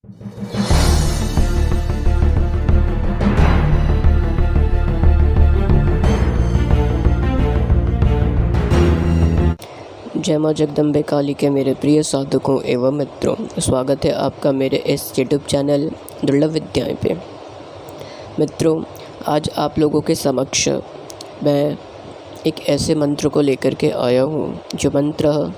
जय माँ जगदम्बे काली के मेरे प्रिय साधकों एवं मित्रों, स्वागत है आपका मेरे इस यूट्यूब चैनल दुर्लभ विद्याएं पे। मित्रों, आज आप लोगों के समक्ष मैं एक ऐसे मंत्र को लेकर के आया हूँ जो मंत्र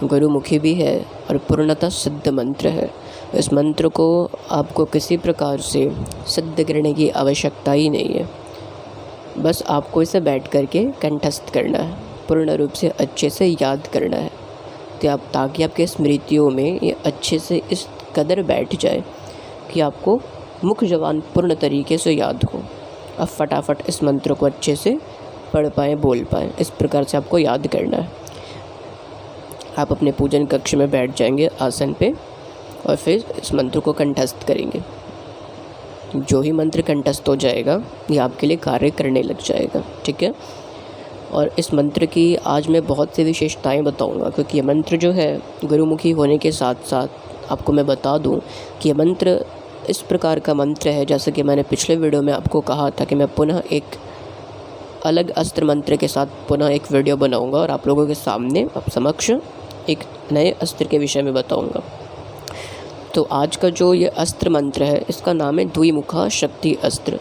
गुरुमुखी भी है और पूर्णतः सिद्ध मंत्र है। इस मंत्र को आपको किसी प्रकार से सिद्ध करने की आवश्यकता ही नहीं है, बस आपको इसे बैठ करके कंठस्थ करना है, पूर्ण रूप से अच्छे से याद करना है ताकि आपके स्मृतियों में ये अच्छे से इस कदर बैठ जाए कि आपको मुख जबान पूर्ण तरीके से याद हो। अब फटाफट इस मंत्र को अच्छे से पढ़ पाएँ, बोल पाएँ, इस प्रकार से आपको याद करना है। आप अपने पूजन कक्ष में बैठ जाएंगे आसन पे और फिर इस मंत्र को कंठस्थ करेंगे। जो ही मंत्र कंठस्थ हो जाएगा ये आपके लिए कार्य करने लग जाएगा, ठीक है। और इस मंत्र की आज मैं बहुत सी विशेषताएं बताऊंगा, क्योंकि ये मंत्र जो है गुरुमुखी होने के साथ साथ आपको मैं बता दूं कि ये मंत्र इस प्रकार का मंत्र है, जैसे कि मैंने पिछले वीडियो में आपको कहा था कि मैं पुनः एक अलग अस्त्र मंत्र के साथ पुनः एक वीडियो बनाऊंगा और आप लोगों के सामने आप समक्ष एक नए अस्त्र के विषय में बताऊँगा। तो आज का जो ये अस्त्र मंत्र है इसका नाम है द्विमुखा शक्ति अस्त्र।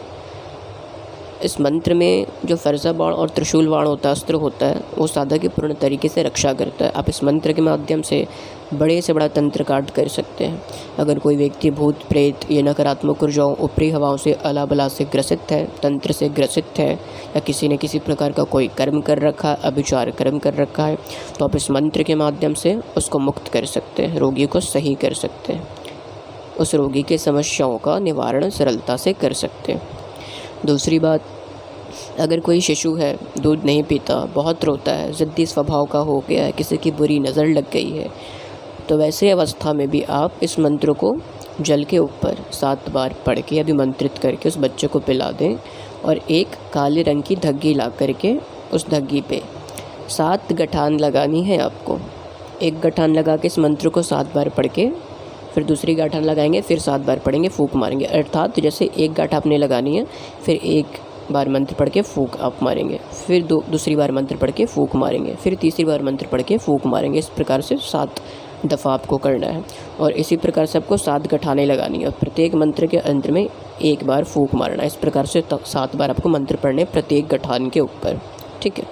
इस मंत्र में जो फरसा बाण और त्रिशूल बाण अस्त्र होता है वो साधक की पूर्ण तरीके से रक्षा करता है। आप इस मंत्र के माध्यम से बड़े से बड़ा तंत्र काट कर सकते हैं। अगर कोई व्यक्ति भूत प्रेत या नकारात्मक ऊर्जाओं ऊपरी हवाओं से अला बला से ग्रसित है, तंत्र से ग्रसित है, या किसी ने किसी प्रकार का कोई कर्म कर रखा है, अभिचार कर्म कर रखा है, तो आप इस मंत्र के माध्यम से उसको मुक्त कर सकते हैं, रोगी को सही कर सकते हैं, उस रोगी के समस्याओं का निवारण सरलता से कर सकते हैं। दूसरी बात, अगर कोई शिशु है, दूध नहीं पीता, बहुत रोता है, ज़िद्दी स्वभाव का हो गया है, किसी की बुरी नज़र लग गई है, तो वैसे अवस्था में भी आप इस मंत्र को जल के ऊपर 7 बार पढ़ के अभिमंत्रित करके उस बच्चे को पिला दें और एक काले रंग की धग्गी ला करके उस धग्गी पे 7 गठान लगानी है आपको। एक गठान लगा के इस मंत्र को 7 बार पढ़ के फिर दूसरी गांठ लगाएंगे, फिर 7 बार पढ़ेंगे, फूंक मारेंगे। अर्थात जैसे एक गांठ आपने लगानी है, फिर एक बार मंत्र पढ़ के फूंक आप मारेंगे, फिर दूसरी बार मंत्र पढ़ के फूंक मारेंगे, फिर तीसरी बार मंत्र पढ़ के फूंक मारेंगे। इस प्रकार से 7 दफ़ा आपको करना है और इसी प्रकार से आपको 7 गठाने लगानी है। प्रत्येक मंत्र के अंत में एक बार फूंक मारना है। इस प्रकार से 7 बार आपको मंत्र पढ़ने प्रत्येक गठान के ऊपर, ठीक है।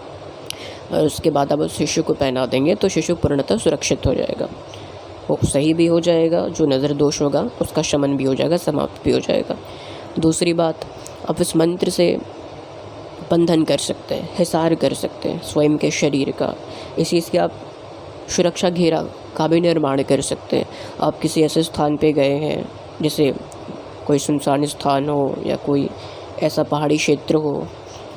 और उसके बाद आप उस शिशु को पहना देंगे तो शिशु पूर्णतः सुरक्षित हो जाएगा, वो सही भी हो जाएगा, जो नज़र दोष होगा उसका शमन भी हो जाएगा, समाप्त भी हो जाएगा। दूसरी बात, आप इस मंत्र से बंधन कर सकते हैं, हिसार कर सकते हैं स्वयं के शरीर का। इसी से आप सुरक्षा घेरा का भी निर्माण कर सकते हैं। आप किसी ऐसे स्थान पे गए हैं, जैसे कोई सुनसान स्थान हो या कोई ऐसा पहाड़ी क्षेत्र हो,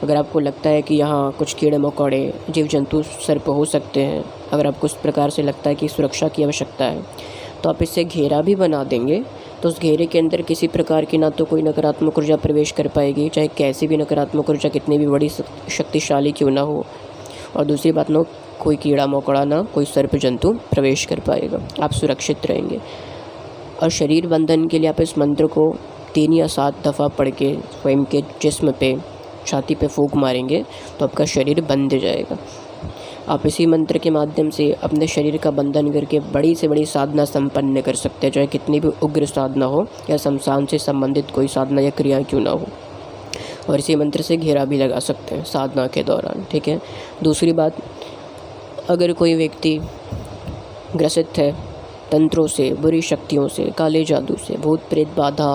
अगर आपको लगता है कि यहाँ कुछ कीड़े मकोड़े, जीव जंतु, सर्प हो सकते हैं, अगर आपको इस प्रकार से लगता है कि सुरक्षा की आवश्यकता है, तो आप इससे घेरा भी बना देंगे। तो उस घेरे के अंदर किसी प्रकार की ना तो कोई नकारात्मक ऊर्जा प्रवेश कर पाएगी, चाहे कैसी भी नकारात्मक ऊर्जा कितनी भी बड़ी शक्तिशाली क्यों ना हो, और दूसरी बात, ना कोई कीड़ा मकोड़ा, ना कोई सर्प जंतु प्रवेश कर पाएगा। आप सुरक्षित रहेंगे। और शरीर बंधन के लिए आप इस मंत्र को 3 या 7 दफ़ा पढ़ के स्वयं के जिस्म पे, छाती पे फूंक मारेंगे तो आपका शरीर बंध जाएगा। आप इसी मंत्र के माध्यम से अपने शरीर का बंधन करके बड़ी से बड़ी साधना संपन्न कर सकते हैं, चाहे कितनी भी उग्र साधना हो या शमशान से संबंधित कोई साधना या क्रिया क्यों ना हो। और इसी मंत्र से घेरा भी लगा सकते हैं साधना के दौरान, ठीक है। दूसरी बात, अगर कोई व्यक्ति ग्रसित है तंत्रों से, बुरी शक्तियों से, काले जादू से, भूत प्रेत बाधा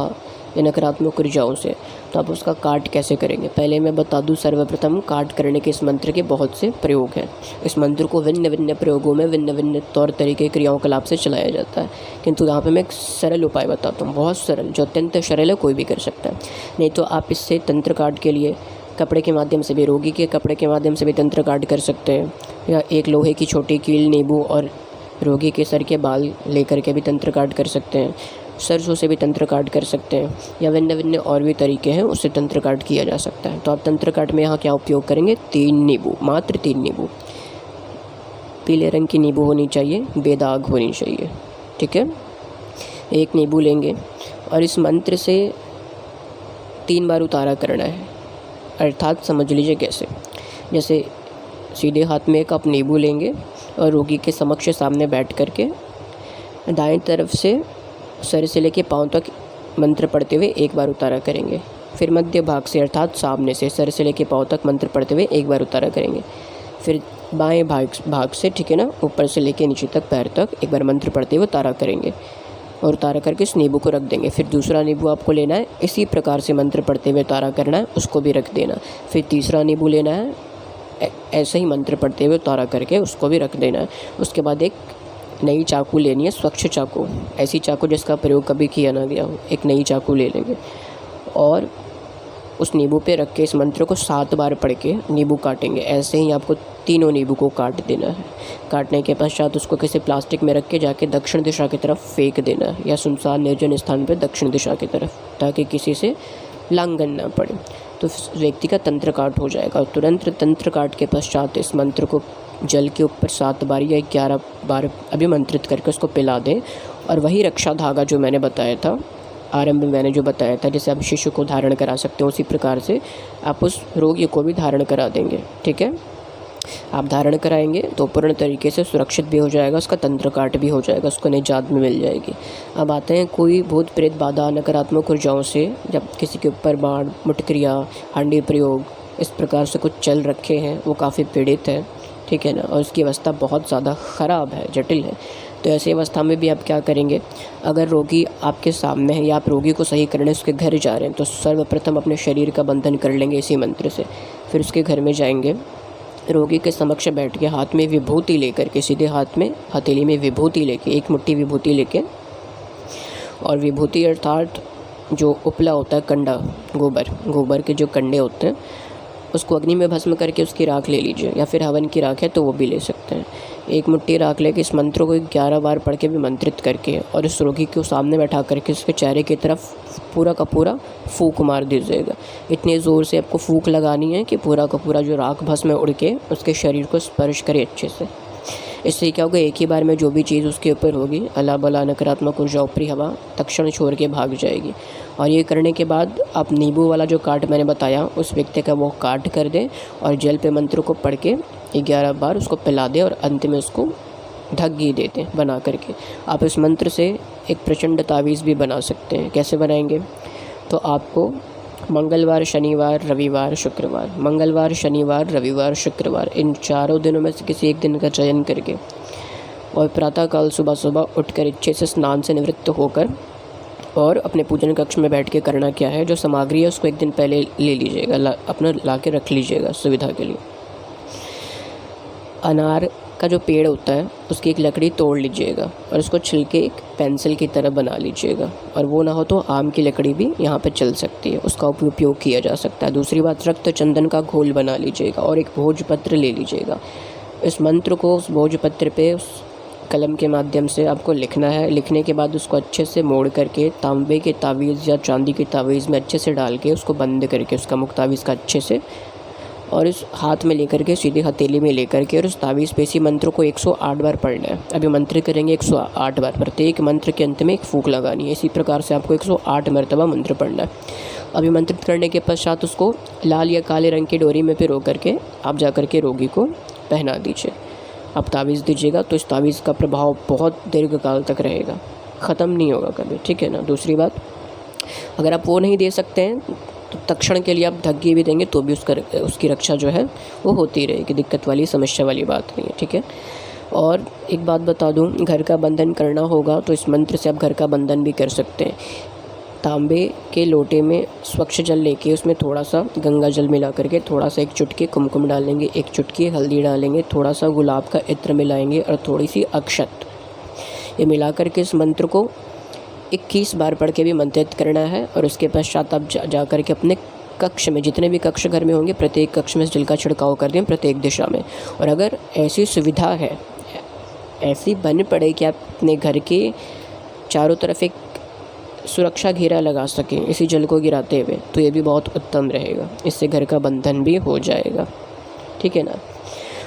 या नकारात्मक ऊर्जाओं से, तो आप उसका काट कैसे करेंगे। पहले मैं बता दूं, सर्वप्रथम काट करने के इस मंत्र के बहुत से प्रयोग हैं। इस मंत्र को भिन्न भिन्न प्रयोगों में भिन्न भिन्न तौर तरीके, क्रियाओं कलाप से चलाया जाता है, किंतु यहाँ पे मैं एक सरल उपाय बताता हूँ, बहुत सरल, जो अत्यंत सरल है, कोई भी कर सकता है। नहीं तो आप इससे तंत्र काट के लिए कपड़े के माध्यम से भी, रोगी के कपड़े के माध्यम से भी तंत्र काट कर सकते हैं, या एक लोहे की छोटी कील, नींबू और रोगी के सर के बाल लेकर के भी तंत्र काट कर सकते हैं। सरसों से भी तंत्र काट कर सकते हैं, या भिन्न भिन्न और भी तरीके हैं, उससे तंत्र काट किया जा सकता है। तो आप तंत्र काट में यहाँ क्या उपयोग करेंगे, 3 नींबू, मात्र 3 नींबू, पीले रंग की नींबू होनी चाहिए, बेदाग होनी चाहिए, ठीक है। एक नींबू लेंगे और इस मंत्र से 3 बार उतारा करना है। अर्थात समझ लीजिए कैसे, जैसे सीधे हाथ में एक आप नींबू लेंगे और रोगी के समक्ष सामने बैठ करके दाएं तरफ से सर से लेके पाँव तक मंत्र पढ़ते हुए 1 बार उतारा करेंगे। फिर मध्य भाग से अर्थात सामने से सर से लेके पाँव तक मंत्र पढ़ते हुए 1 बार उतारा करेंगे। फिर बाएं भाग से, ठीक है ना, ऊपर से लेके नीचे तक पैर तक 1 बार मंत्र पढ़ते हुए उतारा करेंगे और उतारा करके इस नींबू को रख देंगे। फिर दूसरा नींबू आपको लेना है, इसी प्रकार से मंत्र पढ़ते हुए उतारा करना है, उसको भी रख देना। फिर तीसरा नींबू लेना है, ऐसे ही मंत्र पढ़ते हुए उतारा करके उसको भी रख देना है। उसके बाद एक नई चाकू लेनी है, स्वच्छ चाकू, ऐसी चाकू जिसका प्रयोग कभी किया ना गया हो। एक नई चाकू ले लेंगे और उस नींबू पे रख के इस मंत्र को 7 बार पढ़ के नींबू काटेंगे। ऐसे ही आपको तीनों नींबू को काट देना है। काटने के पश्चात उसको किसी प्लास्टिक में रख के जाके दक्षिण दिशा की तरफ फेंक देना है, या सुनसान निर्जन स्थान पर दक्षिण दिशा की तरफ, ताकि किसी से लांघन ना पड़े। तो व्यक्ति का तंत्र काट हो जाएगा। तुरंत तंत्र काट के पश्चात इस मंत्र को जल के ऊपर 7 बार या 11 बार अभिमंत्रित करके उसको पिला दें। और वही रक्षा धागा जो मैंने बताया था आरंभ में, मैंने जो बताया था, जैसे आप शिशु को धारण करा सकते हो, उसी प्रकार से आप उस रोगी को भी धारण करा देंगे। ठीक है, आप धारण कराएंगे तो पूर्ण तरीके से सुरक्षित भी हो जाएगा, उसका तंत्र काट भी हो जाएगा, उसको निजात में मिल जाएगी। अब आते हैं कोई भूत प्रेत बाधा नकारात्मक ऊर्जाओं से, जब किसी के ऊपर बाण मुटक्रिया हांडी प्रयोग इस प्रकार से कुछ चल रखे हैं, वो काफ़ी पीड़ित है, ठीक है ना, और उसकी अवस्था बहुत ज़्यादा ख़राब है, जटिल है, तो ऐसी अवस्था में भी आप क्या करेंगे, अगर रोगी आपके सामने है या आप रोगी को सही करने उसके घर जा रहे हैं, तो सर्वप्रथम अपने शरीर का बंधन कर लेंगे इसी मंत्र से। फिर उसके घर में जाएंगे, रोगी के समक्ष बैठ के हाथ में विभूति लेकर के, सीधे हाथ में हथेली में विभूति लेके, 1 मुट्ठी विभूति लेके, और विभूति अर्थात जो उपला होता है कंडा, गोबर के जो कंडे होते हैं, उसको अग्नि में भस्म करके उसकी राख ले लीजिए, या फिर हवन की राख है तो वो भी ले सकते हैं। 1 मुट्ठी राख लेके इस मंत्र को 11 बार पढ़ के भी मंत्रित करके और इस रोगी को सामने बैठा करके उसके चेहरे की तरफ पूरा का पूरा फूंक मार दीजिएगा। इतने ज़ोर से आपको फूंक लगानी है कि पूरा का पूरा जो राख भस्म उड़ के उसके शरीर को स्पर्श करे अच्छे से। इससे क्या होगा, एक ही बार में जो भी चीज़ उसके ऊपर होगी, अला बला नकारात्मक ऊर्जा ऊपरी हवा तक्षण छोड़ के भाग जाएगी। और ये करने के बाद आप नींबू वाला जो काट मैंने बताया उस व्यक्ति का वो काट कर दें और जल पे मंत्र को पढ़ के 11 बार उसको पिला दें और अंत में उसको ढग्गी देते हैं बना करके। आप इस मंत्र से एक प्रचंड तावीज़ भी बना सकते हैं। कैसे बनाएंगे, तो आपको मंगलवार, शनिवार, रविवार, शुक्रवार, मंगलवार, शनिवार, रविवार, शुक्रवार, इन 4 दिनों में से किसी एक दिन का चयन करके और प्रातःकाल सुबह उठकर अच्छे से स्नान से निवृत्त होकर और अपने पूजन कक्ष में बैठ के करना क्या है, जो सामग्री है उसको एक दिन पहले ले लीजिएगा, अपना ला के रख लीजिएगा सुविधा के लिए। अनार का जो पेड़ होता है उसकी एक लकड़ी तोड़ लीजिएगा और उसको छिलके एक पेंसिल की तरह बना लीजिएगा, और वो ना हो तो आम की लकड़ी भी यहाँ पे चल सकती है, उसका उपयोग किया जा सकता है। दूसरी बात, रक्त चंदन का घोल बना लीजिएगा और एक भोजपत्र ले लीजिएगा। इस मंत्र को उस भोजपत्र पे उस कलम के माध्यम से आपको लिखना है। लिखने के बाद उसको अच्छे से मोड़ करके तांबे के तावीज़ या चांदी के तावीज़ में अच्छे से डाल के उसको बंद करके उसका मुख तावीज़ का अच्छे से, और इस हाथ में लेकर के सीधे हथेली में लेकर के और उस तावीज़ पे इसी मंत्र को 108 बार पढ़ना है। अभी मंत्र करेंगे 108 बार, प्रत्येक मंत्र के अंत में एक फूंक लगानी है। इसी प्रकार से आपको 108 मरतबा मंत्र पढ़ना है। अभी मंत्रित करने के पश्चात उसको लाल या काले रंग की डोरी में पिरो करके आप जा करके रोगी को पहना दीजिए। आप तावीज़ दीजिएगा तो इस तावीज़ का प्रभाव बहुत दीर्घ काल तक रहेगा, ख़त्म नहीं होगा कभी, ठीक है ना। दूसरी बात, अगर आप वो नहीं दे सकते हैं तो तक्षण के लिए आप ढग्गी भी देंगे तो भी उसकी रक्षा जो है वो होती रहेगी, दिक्कत वाली समस्या वाली बात नहीं है, ठीक है। और एक बात बता दूं, घर का बंधन करना होगा तो इस मंत्र से आप घर का बंधन भी कर सकते हैं। तांबे के लोटे में स्वच्छ जल लेके उसमें थोड़ा सा गंगा जल मिला करके थोड़ा सा एक चुटकी कुमकुम डालेंगे, एक चुटकी हल्दी डालेंगे, थोड़ा सा गुलाब का इत्र मिलाएंगे और थोड़ी सी अक्षत, ये मिला करके इस मंत्र को 21 बार पढ़ के भी मंत्रित करना है। और उसके पश्चात आप जा कर के अपने कक्ष में, जितने भी कक्ष घर में होंगे, प्रत्येक कक्ष में जल का छिड़काव कर दें प्रत्येक दिशा में। और अगर ऐसी सुविधा है, ऐसी बन पड़े कि आप अपने घर के चारों तरफ एक सुरक्षा घेरा लगा सकें इसी जल को गिराते हुए, तो ये भी बहुत उत्तम रहेगा। इससे घर का बंधन भी हो जाएगा, ठीक है ना।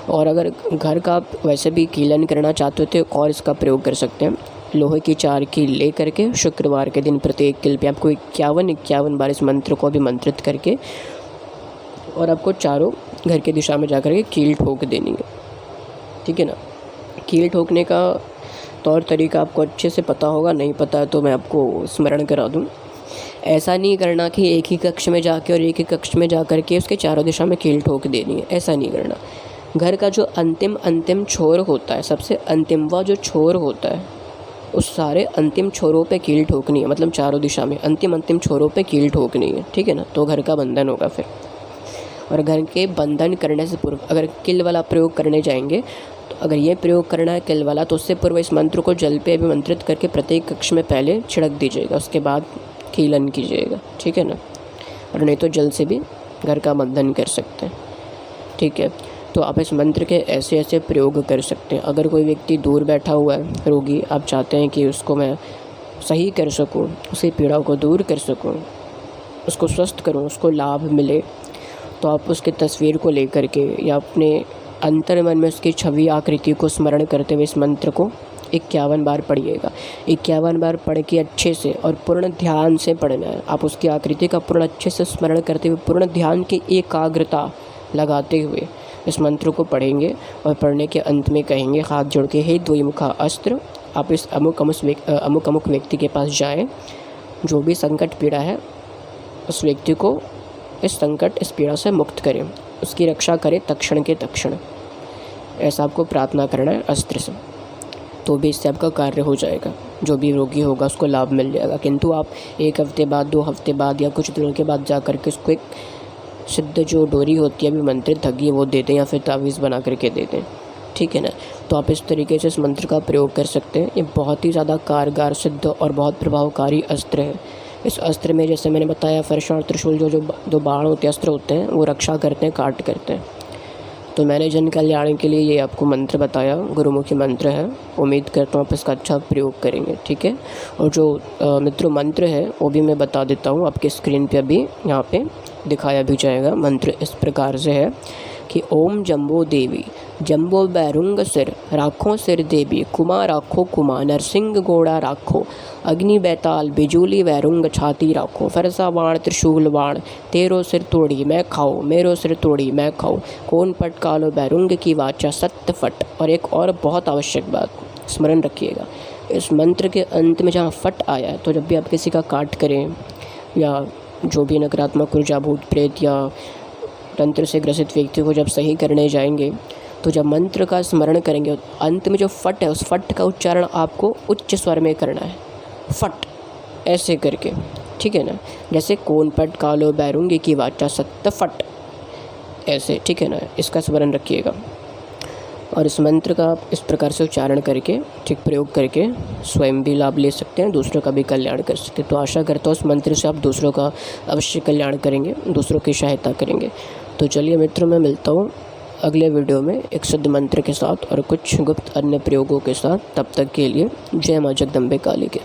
और अगर घर का आप वैसे भी कीलन करना चाहते हो तो और इसका प्रयोग कर सकते हैं। लोहे की 4 कील ले करके शुक्रवार के दिन प्रत्येक कील पे आपको 51 बार इस मंत्र को अभिमंत्रित करके और आपको चारों घर की दिशा में जा कर के कील ठोक देनी है, ठीक है ना। कील ठोकने का तौर तरीका आपको अच्छे से पता होगा, नहीं पता है तो मैं आपको स्मरण करा दूँ। ऐसा नहीं करना कि एक ही कक्ष में जाके और एक ही कक्ष में जा कर के उसके चारों दिशा में कील ठोक देनी है, ऐसा नहीं करना। घर का जो अंतिम छोर होता है, सबसे अंतिमवा जो छोर होता है, उस सारे अंतिम छोरों पे कील ठोकनी है, मतलब चारों दिशा में अंतिम छोरों पे कील ठोकनी है, ठीक है ना। तो घर का बंधन होगा फिर। और घर के बंधन करने से पूर्व अगर किल वाला प्रयोग करने जाएंगे, तो अगर ये प्रयोग करना है किल वाला, तो उससे पूर्व इस मंत्र को जल पे अभिमंत्रित करके प्रत्येक कक्ष में पहले छिड़क दीजिएगा, उसके बाद कीलन कीजिएगा, ठीक है ना। और नहीं तो जल से भी घर का बंधन कर सकते हैं, ठीक है। तो आप इस मंत्र के ऐसे प्रयोग कर सकते हैं। अगर कोई व्यक्ति दूर बैठा हुआ है रोगी, आप चाहते हैं कि उसको मैं सही कर सकूं, उसकी पीड़ा को दूर कर सकूं, उसको स्वस्थ करूं, उसको लाभ मिले, तो आप उसकी तस्वीर को लेकर के या अपने अंतर मन में उसकी छवि आकृति को स्मरण करते हुए इस मंत्र को 51 बार पढ़िएगा। 51 बार पढ़ के अच्छे से और पूर्ण ध्यान से पढ़ना है। आप उसकी आकृति का पूर्ण अच्छे से स्मरण करते हुए पूर्ण ध्यान की एकाग्रता लगाते हुए इस मंत्र को पढ़ेंगे और पढ़ने के अंत में कहेंगे हाथ जोड़ के, हे द्विमुखा अस्त्र, आप इस अमुक व्यक्ति के पास जाएं, जो भी संकट पीड़ा है उस व्यक्ति को इस संकट इस पीड़ा से मुक्त करें, उसकी रक्षा करें तक्षण के तक्षण। ऐसा आपको प्रार्थना करना है अस्त्र से, तो भी इससे आपका कार्य हो जाएगा। जो भी रोगी होगा उसको लाभ मिल जाएगा। किंतु आप 1 हफ्ते बाद, 2 हफ्ते बाद या कुछ दिनों के बाद जा कर के उसको एक सिद्ध जो डोरी होती है अभिमंत्रित धगी वो दे दें या फिर तावीज़ बना करके दे दें, ठीक है ना। तो आप इस तरीके से इस मंत्र का प्रयोग कर सकते हैं। ये बहुत ही ज़्यादा कारगर, सिद्ध और बहुत प्रभावकारी अस्त्र है। इस अस्त्र में जैसे मैंने बताया फरसा और त्रिशूल जो दो बाण होते हैं, अस्त्र होते हैं, वो रक्षा करते हैं, काट करते हैं। तो मैंने जन कल्याण के लिए ये आपको मंत्र बताया, गुरुमुखी मंत्र है। उम्मीद करता हूँ आप इसका अच्छा प्रयोग करेंगे, ठीक है। और जो मित्रों मंत्र है वो भी मैं बता देता हूँ, आपके स्क्रीन पे अभी यहाँ पे दिखाया भी जाएगा। मंत्र इस प्रकार से है कि ओम जम्बो देवी जम्बो बैरुंग सिर राखो सिर देवी कुमा राखो कुमा नरसिंह गोड़ा राखो अग्नि बैताल बिजूली वैरुंग छाती राखो फरसा बाण त्रिशूल बाण तेरो सिर तोड़ी मैं खाओ मेरो सिर तोड़ी मैं खाओ कौन पट कालो बैरुंग की वाचा सत्य फट। और एक और बहुत आवश्यक बात स्मरण रखिएगा, इस मंत्र के अंत में जहाँ फट आया है, तो जब भी आप किसी का काट करें या जो भी नकारात्मक ऊर्जा भूत प्रेत या तंत्र से ग्रसित व्यक्ति को जब सही करने जाएंगे, तो जब मंत्र का स्मरण करेंगे अंत में जो फट है उस फट का उच्चारण आपको उच्च स्वर में करना है, फट ऐसे करके, ठीक है ना। जैसे कौन पट कालो बैरुंगी की वाचा सत्य फट, ऐसे, ठीक है ना। इसका स्मरण रखिएगा और इस मंत्र का इस प्रकार से उच्चारण करके ठीक प्रयोग करके स्वयं भी लाभ ले सकते हैं, दूसरों का भी कल्याण कर सकते हैं। तो आशा करता हूँ उस मंत्र से आप दूसरों का अवश्य कल्याण करेंगे, दूसरों की सहायता करेंगे। तो चलिए मित्रों, मैं मिलता हूँ अगले वीडियो में एक सिद्ध मंत्र के साथ और कुछ गुप्त अन्य प्रयोगों के साथ। तब तक के लिए जय माँ जगदम्बे काली के।